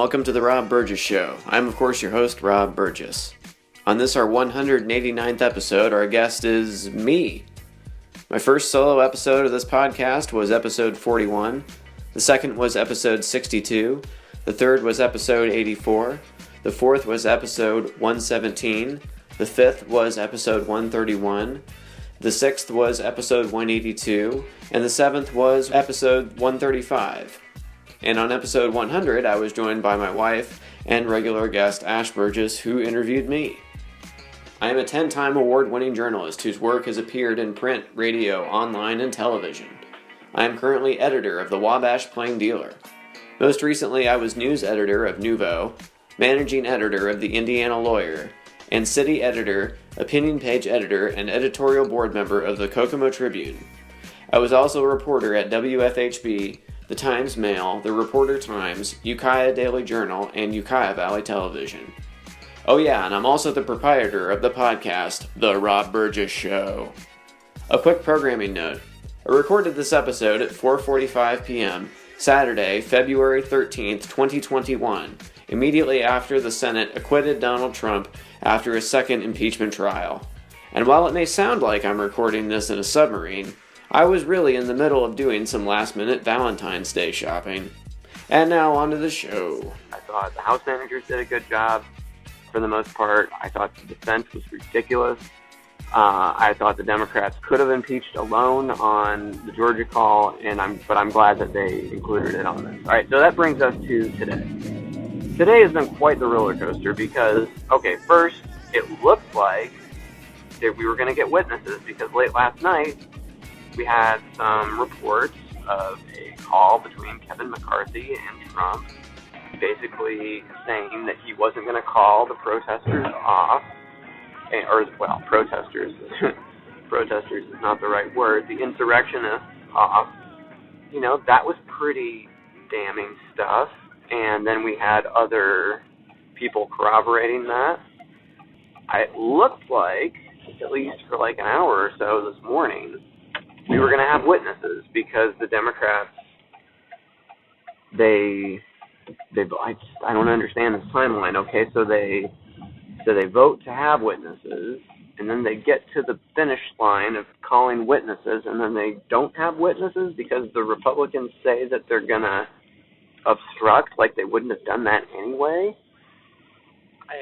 welcome to the Rob Burgess Show. I'm, of course, your host, Rob Burgess. On this, our 189th episode, our guest is me. My first solo episode of this podcast was episode 41. The second was episode 62. The third was episode 84. The fourth was episode 117. The fifth was episode 131. The sixth was episode 182. And the seventh was episode 135. And on episode 100, I was joined by my wife and regular guest Ash Burgess, who interviewed me. I am a 10-time award-winning journalist whose work has appeared in print, radio, online, and television. I am currently editor of the Wabash Plain Dealer. Most recently, I was news editor of NUVO, managing editor of the Indiana Lawyer, and city editor, opinion page editor, and editorial board member of the Kokomo Tribune. I was also a reporter at WFHB, the Times-Mail, the Reporter-Times, Ukiah Daily Journal, and Ukiah Valley Television. Oh yeah, and I'm also the proprietor of the podcast, The Rob Burgess Show. A quick programming note. I recorded this episode at 4:45 p.m., Saturday, February 13th, 2021, immediately after the Senate acquitted Donald Trump after a second impeachment trial. And while it may sound like I'm recording this in a submarine, I was really in the middle of doing some last-minute Valentine's Day shopping. And now on to the show. I thought the House managers did a good job for the most part. I thought the defense was ridiculous. I thought the Democrats could have impeached alone on the Georgia call, but I'm glad that they included it on this. All right, so that brings us to today. Today has been quite the roller coaster because, first, it looked like that we were going to get witnesses because late last night, we had some reports of a call between Kevin McCarthy and Trump, basically saying that he wasn't going to call the protesters off, protesters, protesters is not the right word, the insurrectionists off. You know, that was pretty damning stuff, and then we had other people corroborating that. It looked like, at least for like an hour or so this morning, we were going to have witnesses because the Democrats, I don't understand this timeline. Okay, so they vote to have witnesses, and then they get to the finish line of calling witnesses, and then they don't have witnesses because the Republicans say that they're going to obstruct, like they wouldn't have done that anyway.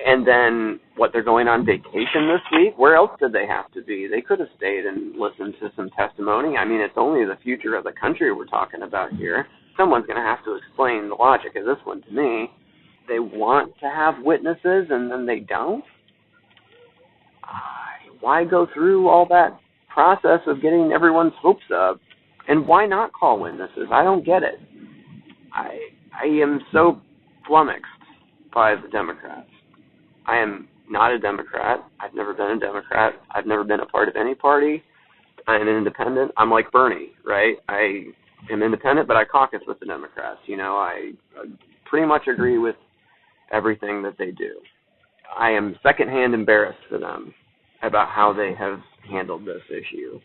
And then, they're going on vacation this week? Where else did they have to be? They could have stayed and listened to some testimony. I mean, it's only the future of the country we're talking about here. Someone's going to have to explain the logic of this one to me. They want to have witnesses and then they don't? Why go through all that process of getting everyone's hopes up? And why not call witnesses? I don't get it. I am so flummoxed by the Democrats. I am not a Democrat. I've never been a Democrat. I've never been a part of any party. I'm an independent. I'm like Bernie, right? I am independent, but I caucus with the Democrats. You know, I pretty much agree with everything that they do. I am secondhand embarrassed for them about how they have handled this issue.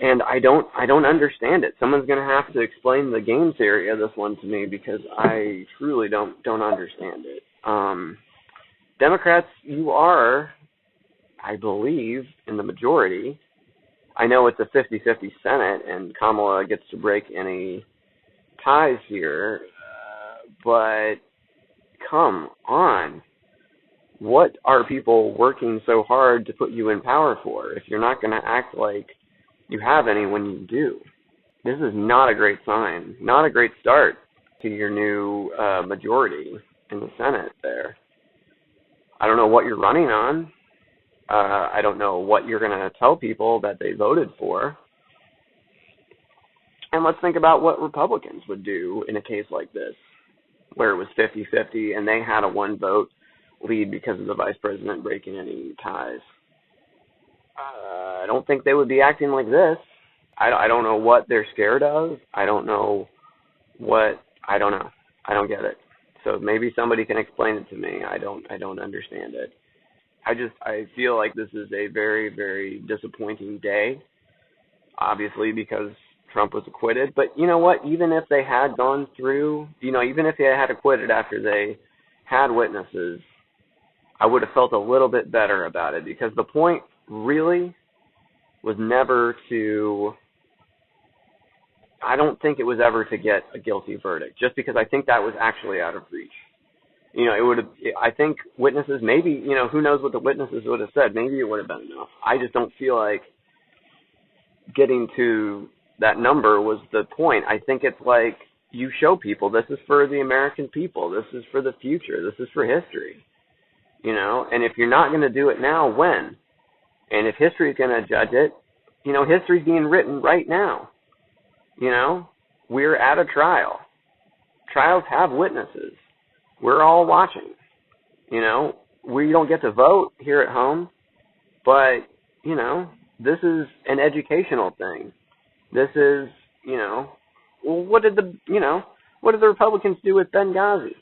And I don't understand it. Someone's going to have to explain the game theory of this one to me because I truly don't understand it. Democrats, you are, I believe, in the majority. I know it's a 50-50 Senate, and Kamala gets to break any ties here, but come on. What are people working so hard to put you in power for if you're not going to act like you have any when you do? This is not a great sign, not a great start to your new majority in the Senate there. I don't know what you're running on. I don't know what you're going to tell people that they voted for. And let's think about what Republicans would do in a case like this, where it was 50-50 and they had a one-vote lead because of the vice president breaking any ties. I don't think they would be acting like this. I don't know what they're scared of. I don't know. I don't get it. So maybe somebody can explain it to me. I don't understand it. I feel like this is a very, very disappointing day, obviously, because Trump was acquitted. But you know what? Even if they had gone through, even if they had acquitted after they had witnesses, I would have felt a little bit better about it, because the point really was never to, I don't think it was ever to get a guilty verdict, just because I think that was actually out of reach. It would have, I think witnesses, maybe, who knows what the witnesses would have said. Maybe it would have been enough. I just don't feel like getting to that number was the point. I think it's like you show people this is for the American people. This is for the future. This is for history. And if you're not going to do it now, when? And if history is going to judge it, history's being written right now. We're at a trial. Trials have witnesses. We're all watching. We don't get to vote here at home, but, this is an educational thing. This is, well, what did the Republicans do with Benghazi?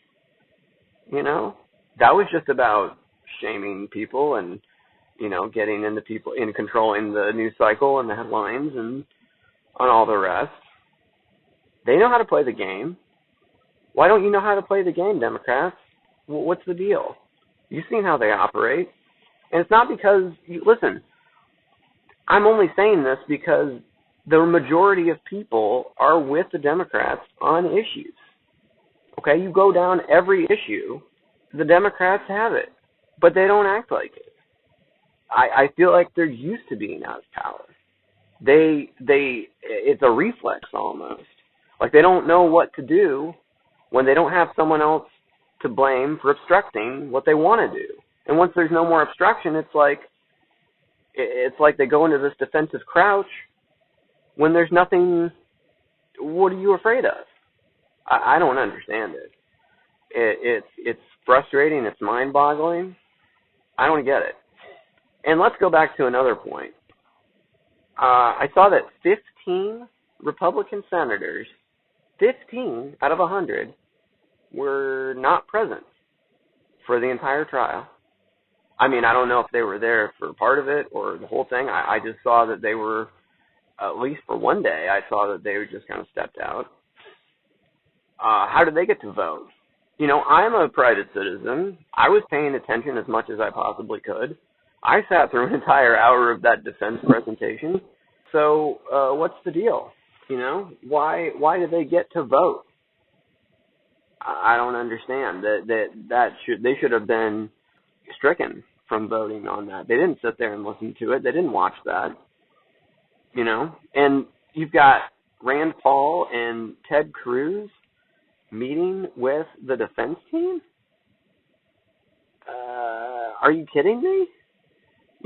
That was just about shaming people and, getting into people, in controlling the news cycle and the headlines and on all the rest. They know how to play the game. Why don't you know how to play the game, Democrats? What's the deal? You've seen how they operate. And it's not because, listen, I'm only saying this because the majority of people are with the Democrats on issues. Okay, you go down every issue, the Democrats have it, but they don't act like it. I feel like they're used to being out of power. It's a reflex almost. Like they don't know what to do when they don't have someone else to blame for obstructing what they want to do. And once there's no more obstruction, it's like they go into this defensive crouch when there's nothing. What are you afraid of? I don't understand it. It's frustrating. It's mind-boggling. I don't get it. And let's go back to another point. I saw that 15 Republican senators, 15 out of 100, were not present for the entire trial. I mean, I don't know if they were there for part of it or the whole thing. I just saw that they were, at least for one day, I saw that they just kind of stepped out. How did they get to vote? I'm a private citizen. I was paying attention as much as I possibly could. I sat through an entire hour of that defense presentation. So what's the deal? Why did they get to vote? I don't understand. They should have been stricken from voting on that. They didn't sit there and listen to it. They didn't watch that. And you've got Rand Paul and Ted Cruz meeting with the defense team? Are you kidding me?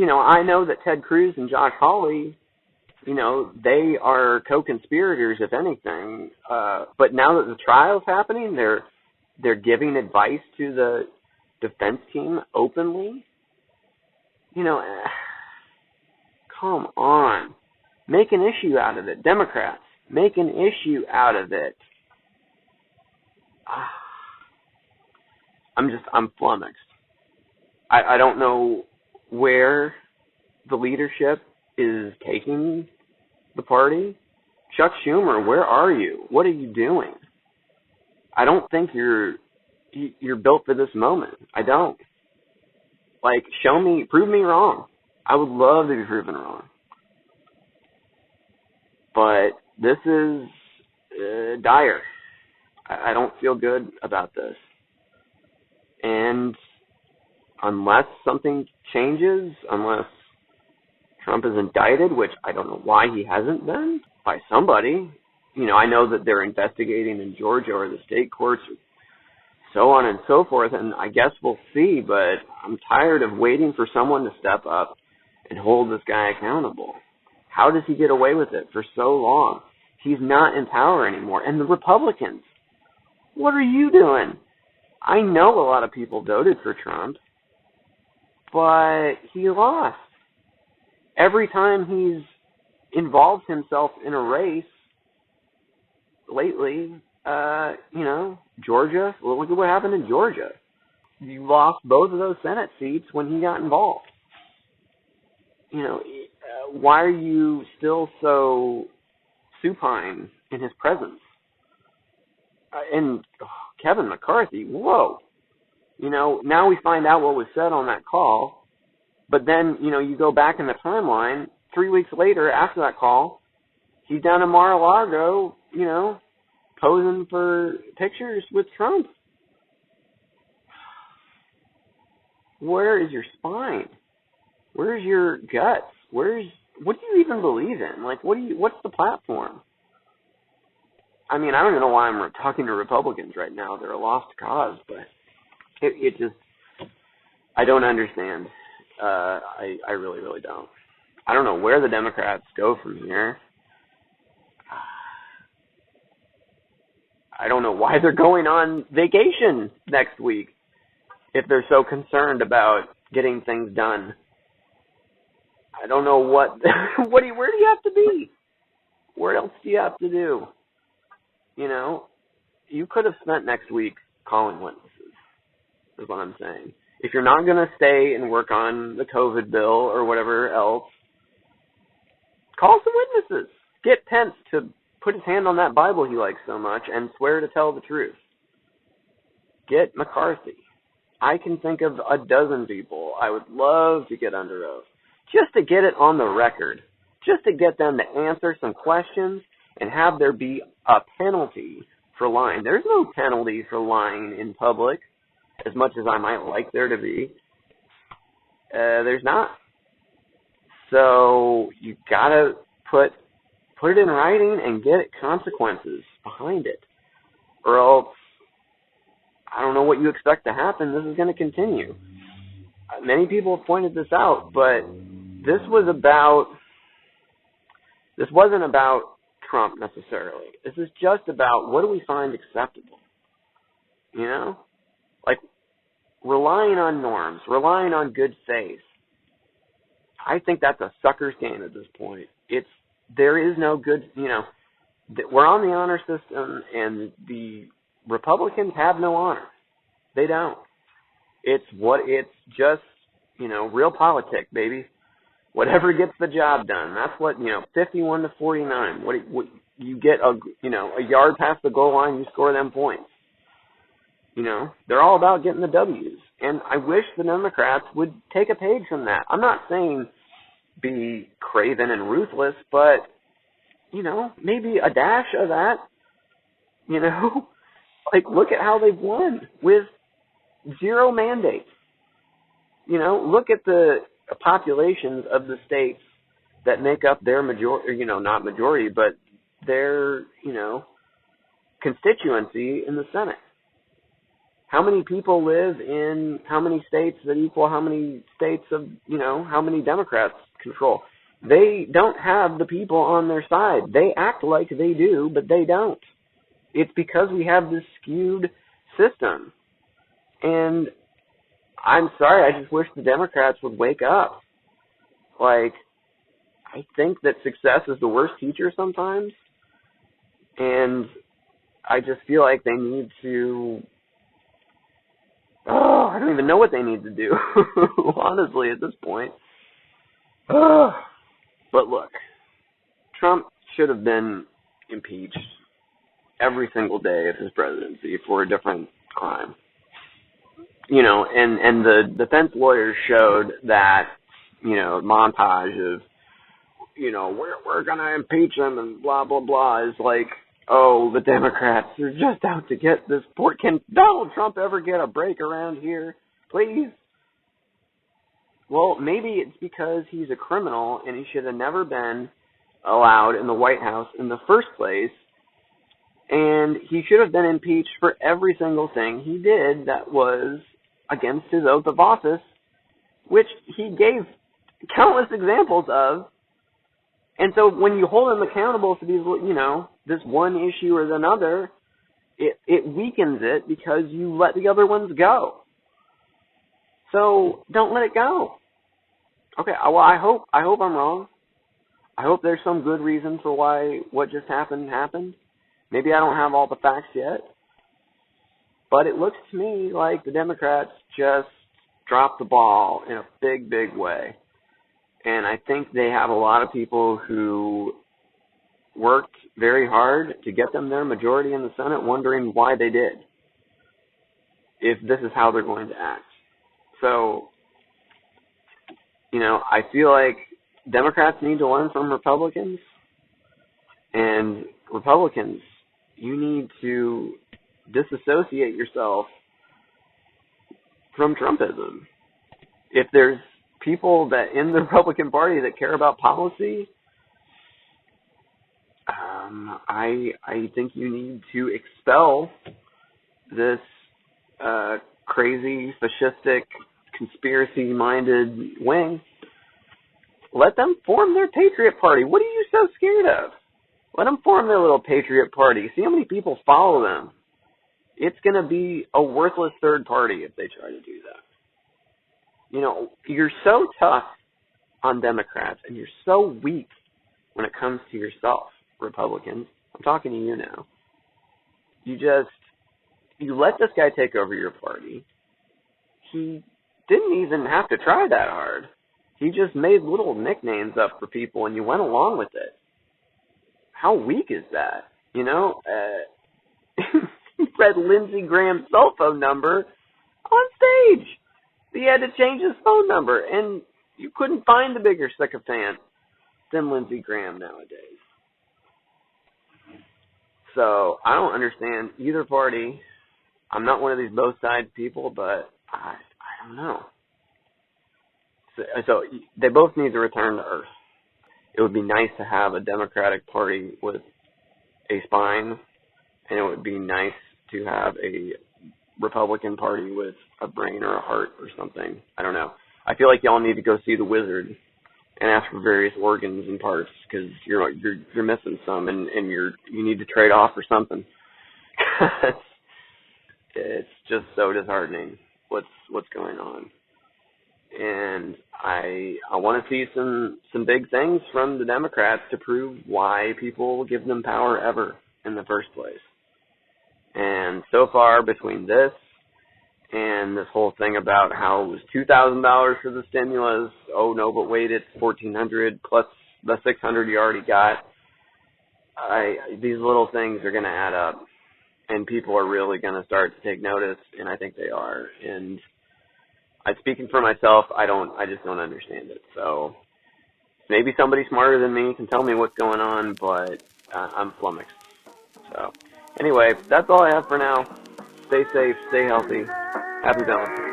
I know that Ted Cruz and Josh Hawley, they are co-conspirators, if anything. But now that the trial's happening, they're giving advice to the defense team openly. Come on. Make an issue out of it. Democrats, make an issue out of it. I'm flummoxed. I don't know where the leadership is taking the party. Chuck Schumer, where are you? What are you doing? I don't think you're built for this moment. I don't. Prove me wrong. I would love to be proven wrong. But this is dire. I don't feel good about this. And unless something changes, unless Trump is indicted, which I don't know why he hasn't been, by somebody. I know that they're investigating in Georgia or the state courts, so on and so forth, and I guess we'll see, but I'm tired of waiting for someone to step up and hold this guy accountable. How does he get away with it for so long? He's not in power anymore. And the Republicans, what are you doing? I know a lot of people voted for Trump, but he lost. Every time he's involved himself in a race lately, Georgia, well, look at what happened in Georgia. You lost both of those Senate seats when he got involved. Why are you still so supine in his presence. And Kevin McCarthy, whoa. Now we find out what was said on that call, but then, you go back in the timeline, 3 weeks later after that call, he's down in Mar-a-Lago, posing for pictures with Trump. Where is your spine? Where's your guts? What do you even believe in? What's the platform? I mean, I don't even know why I'm talking to Republicans right now. They're a lost cause, but it just, I don't understand. I really, really don't. I don't know where the Democrats go from here. I don't know why they're going on vacation next week if they're so concerned about getting things done. I don't know where do you have to be? What else do you have to do? You could have spent next week calling witnesses, is what I'm saying. If you're not going to stay and work on the COVID bill or whatever else, call some witnesses. Get Pence to put his hand on that Bible he likes so much and swear to tell the truth. Get McCarthy. I can think of a dozen people I would love to get under oath, just to get it on the record, just to get them to answer some questions and have there be a penalty for lying. There's no penalty for lying in public, as much as I might like there to be. There's not. So you gotta put it in writing and get consequences behind it, or else I don't know what you expect to happen. This is going to continue. Many people have pointed this out, but this wasn't about Trump necessarily. This is just about what do we find acceptable. Relying on norms, relying on good faith. I think that's a sucker's game at this point. There is no good, we're on the honor system, and the Republicans have no honor. They don't. It's just, real politics, baby. Whatever gets the job done. That's what, 51 to 49. What you get a yard past the goal line, you score them points. They're all about getting the W's. And I wish the Democrats would take a page from that. I'm not saying be craven and ruthless, but, maybe a dash of that, look at how they've won with 0 mandates. Look at the populations of the states that make up their majority, not majority, but their, constituency in the Senate. How many people live in how many states that equal how many states of, how many Democrats control? They don't have the people on their side. They act like they do, but they don't. It's because we have this skewed system. And I'm sorry, I just wish the Democrats would wake up. I think that success is the worst teacher sometimes. And I just feel like they need to, I don't even know what they need to do, honestly, at this point. But look, Trump should have been impeached every single day of his presidency for a different crime. And the defense lawyers showed that, montage of, we're going to impeach him and blah, blah, blah, is the Democrats are just out to get this poor. Can Donald Trump ever get a break around here? Please? Well, maybe it's because he's a criminal and he should have never been allowed in the White House in the first place. And he should have been impeached for every single thing he did that was against his oath of office, which he gave countless examples of. And so when you hold him accountable for these, this one issue or another, it weakens it because you let the other ones go. So don't let it go. Okay, well, I hope I'm wrong. I hope there's some good reason for why what just happened. Maybe I don't have all the facts yet. But it looks to me like the Democrats just dropped the ball in a big, big way. And I think they have a lot of people who worked very hard to get them their majority in the Senate, wondering why they did, if this is how they're going to act. So, I feel like Democrats need to learn from Republicans, and Republicans, you need to disassociate yourself from Trumpism. If there's people that in the Republican Party that care about policy, I think you need to expel this crazy, fascistic, conspiracy-minded wing. Let them form their Patriot Party. What are you so scared of? Let them form their little Patriot Party. See how many people follow them. It's going to be a worthless third party if they try to do that. You're so tough on Democrats, and you're so weak when it comes to yourself, Republicans. I'm talking to you now. You let this guy take over your party. He didn't even have to try that hard. He just made little nicknames up for people, and you went along with it. How weak is that? He read Lindsey Graham's cell phone number on stage. He had to change his phone number, and you couldn't find a bigger sycophant than Lindsey Graham nowadays. So I don't understand either party. I'm not one of these both sides people, but I don't know. So they both need to return to earth. It would be nice to have a Democratic Party with a spine, and it would be nice to have a Republican Party with a brain or a heart or something. I don't know. I feel like y'all need to go see the wizard and ask for various organs and parts, because you're missing some, and you need to trade off for something. It's just so disheartening what's going on. And I want to see some big things from the Democrats to prove why people give them power ever in the first place. And so far, between this and this whole thing about how it was $2,000 for the stimulus, oh no, but wait, it's $1,400 plus the $600 you already got. These little things are going to add up, and people are really going to start to take notice, and I think they are. And speaking for myself, I just don't understand it. So maybe somebody smarter than me can tell me what's going on, but I'm flummoxed. So anyway, that's all I have for now. Stay safe, stay healthy. Happy Valentine's.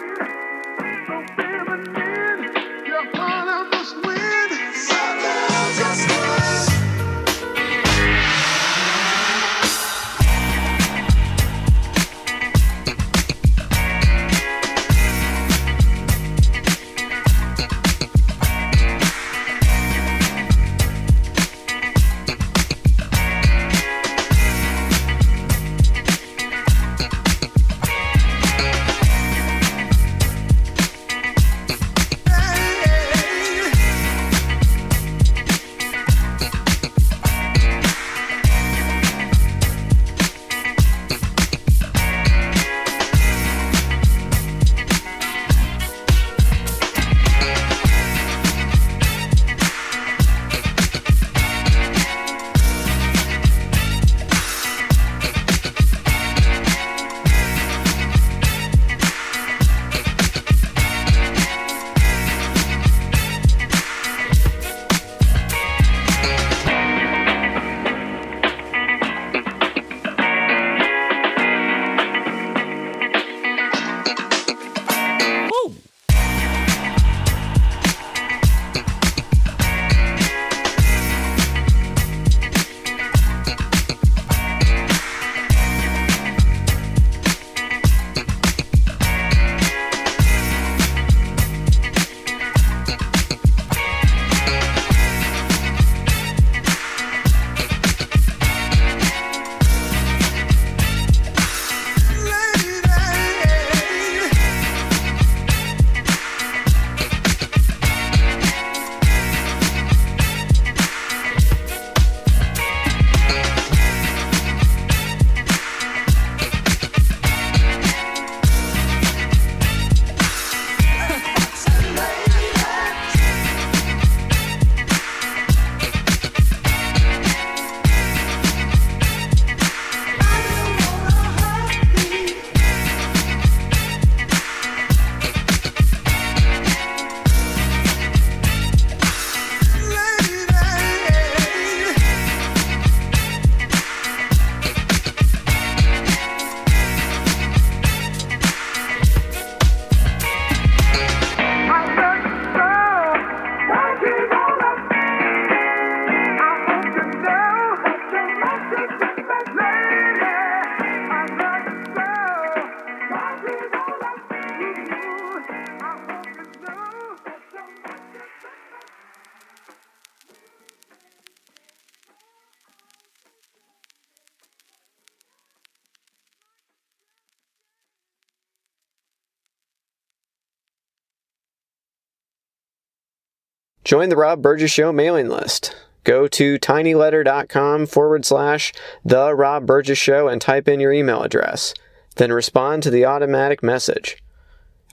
Join the Rob Burgess Show mailing list. Go to tinyletter.com/The Rob Burgess Show and type in your email address. Then respond to the automatic message.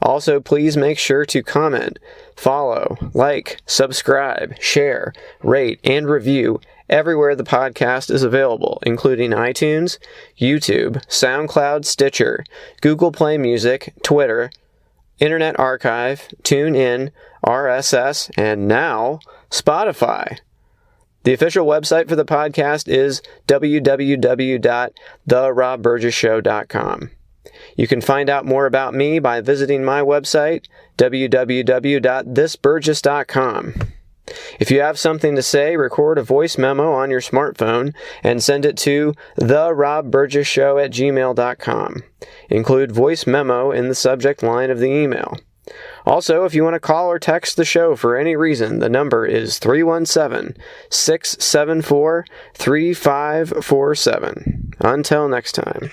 Also, please make sure to comment, follow, like, subscribe, share, rate, and review everywhere the podcast is available, including iTunes, YouTube, SoundCloud, Stitcher, Google Play Music, Twitter, Internet Archive, TuneIn, RSS, and now Spotify. The official website for the podcast is www.therobburgessshow.com. You can find out more about me by visiting my website, www.thisburgess.com. If you have something to say, record a voice memo on your smartphone and send it to therobburgessshow@gmail.com. Include voice memo in the subject line of the email. Also, if you want to call or text the show for any reason, the number is 317-674-3547. Until next time.